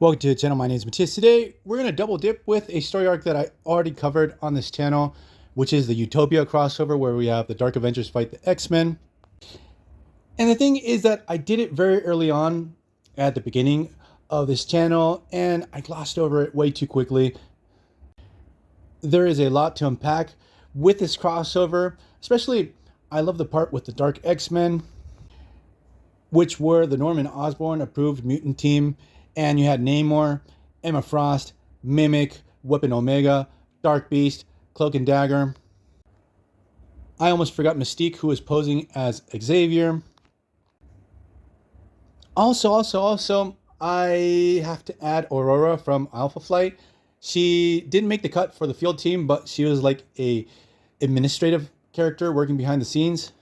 Welcome to the channel. My name is Matthias. Today, we're going to double dip with a story arc that I already covered on this channel, which is the Utopia crossover where we have the Dark Avengers fight the X-Men. And the thing is that I did it very early on at the beginning of this channel, and I glossed over it way too quickly. There is a lot to unpack with this crossover, especially I love the part with the Dark X-Men, which were the Norman Osborn approved mutant team. And you had Namor, Emma Frost, Mimic, Weapon Omega, Dark Beast, Cloak and Dagger. I almost forgot Mystique, who was posing as Xavier. Also, I have to add Aurora from Alpha Flight. She didn't make the cut for the field team, but she was like a administrative character working behind the scenes.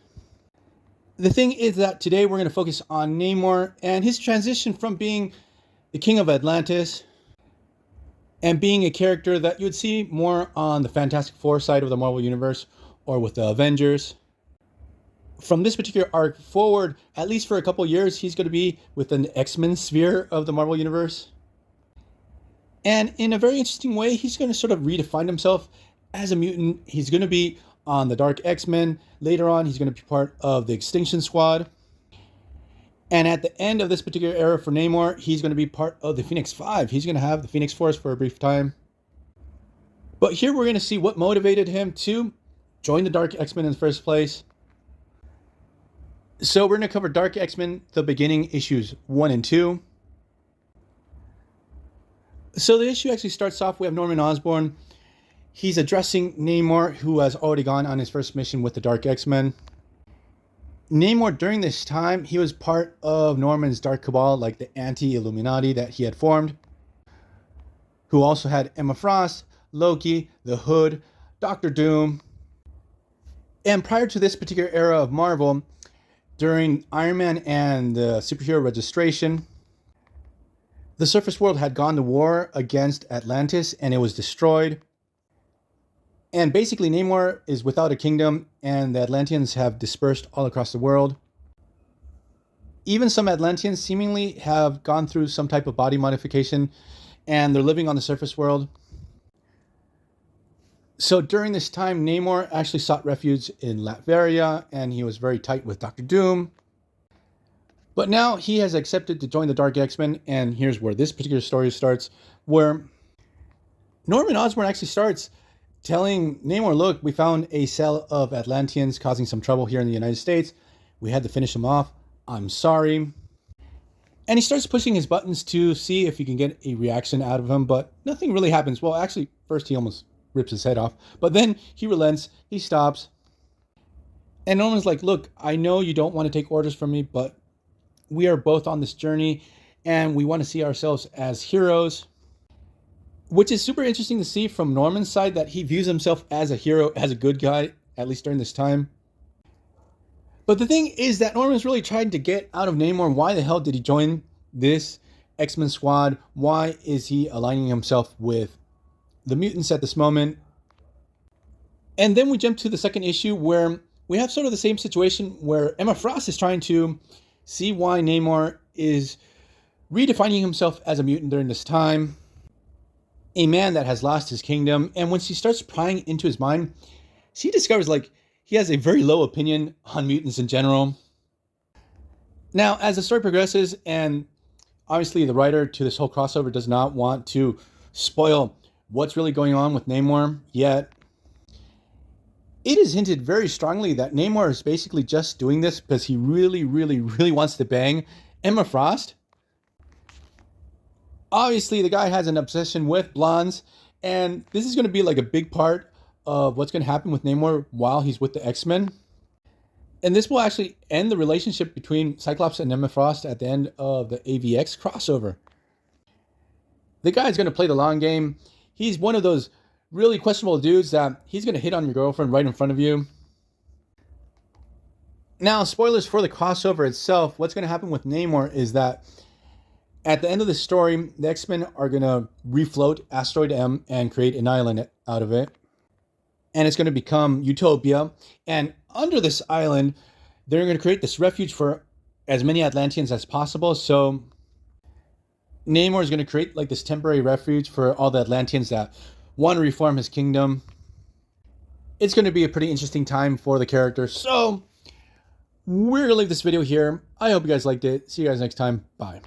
The thing is that today we're going to focus on Namor and his transition from being the King of Atlantis and being a character that you would see more on the Fantastic Four side of the Marvel Universe or with the Avengers. From this particular arc forward, at least for a couple years, he's going to be within the X-Men sphere of the Marvel Universe. And in a very interesting way, he's going to sort of redefine himself as a mutant. He's going to be on the Dark X-Men. Later on, he's going to be part of the Extinction Squad. And at the end of this particular era for Namor, he's going to be part of the Phoenix Five. He's going to have the Phoenix Force for a brief time. But here we're going to see what motivated him to join the Dark X-Men in the first place. So we're going to cover Dark X-Men, the beginning, issues 1 and 2. So the issue actually starts off, we have Norman Osborn. He's addressing Namor, who has already gone on his first mission with the Dark X-Men. Namor, during this time, he was part of Norman's Dark Cabal, like the anti-Illuminati that he had formed, who also had Emma Frost, Loki, the Hood, Doctor Doom. And prior to this particular era of Marvel, during Iron Man and the superhero registration, the surface world had gone to war against Atlantis and it was destroyed. And basically, Namor is without a kingdom, and the Atlanteans have dispersed all across the world. Even some Atlanteans seemingly have gone through some type of body modification, and they're living on the surface world. So during this time, Namor actually sought refuge in Latveria, and he was very tight with Doctor Doom. But now he has accepted to join the Dark X-Men, and here's where this particular story starts, where Norman Osborn actually starts telling Namor, look, we found a cell of Atlanteans causing some trouble here in the United States. We had to finish them off. I'm sorry. And he starts pushing his buttons to see if he can get a reaction out of him, but nothing really happens. Well, actually, first he almost rips his head off, but then he relents, he stops. And Norman's like, look, I know you don't want to take orders from me, but we are both on this journey and we want to see ourselves as heroes. Which is super interesting to see from Norman's side, that he views himself as a hero, as a good guy, at least during this time. But the thing is that Norman's really trying to get out of Namor. Why the hell did he join this X-Men squad? Why is he aligning himself with the mutants at this moment? And then we jump to the second issue where we have sort of the same situation where Emma Frost is trying to see why Namor is redefining himself as a mutant during this time. A man that has lost his kingdom. And when she starts prying into his mind, she discovers like he has a very low opinion on mutants in general. Now, as the story progresses, and obviously the writer to this whole crossover does not want to spoil what's really going on with Namor yet, it is hinted very strongly that Namor is basically just doing this because he really wants to bang Emma Frost. Obviously, the guy has an obsession with blondes, and this is going to be like a big part of what's going to happen with Namor while he's with the X-Men. And this will actually end the relationship between Cyclops and Emma Frost at the end of the AVX crossover. The guy's going to play the long game. He's one of those really questionable dudes that he's going to hit on your girlfriend right in front of you. Now, spoilers for the crossover itself. What's going to happen with Namor is that at the end of the story, the X-Men are going to refloat Asteroid M and create an island out of it. And it's going to become Utopia. And under this island, they're going to create this refuge for as many Atlanteans as possible. So Namor is going to create like this temporary refuge for all the Atlanteans that want to reform his kingdom. It's going to be a pretty interesting time for the character. So we're going to leave this video here. I hope you guys liked it. See you guys next time. Bye.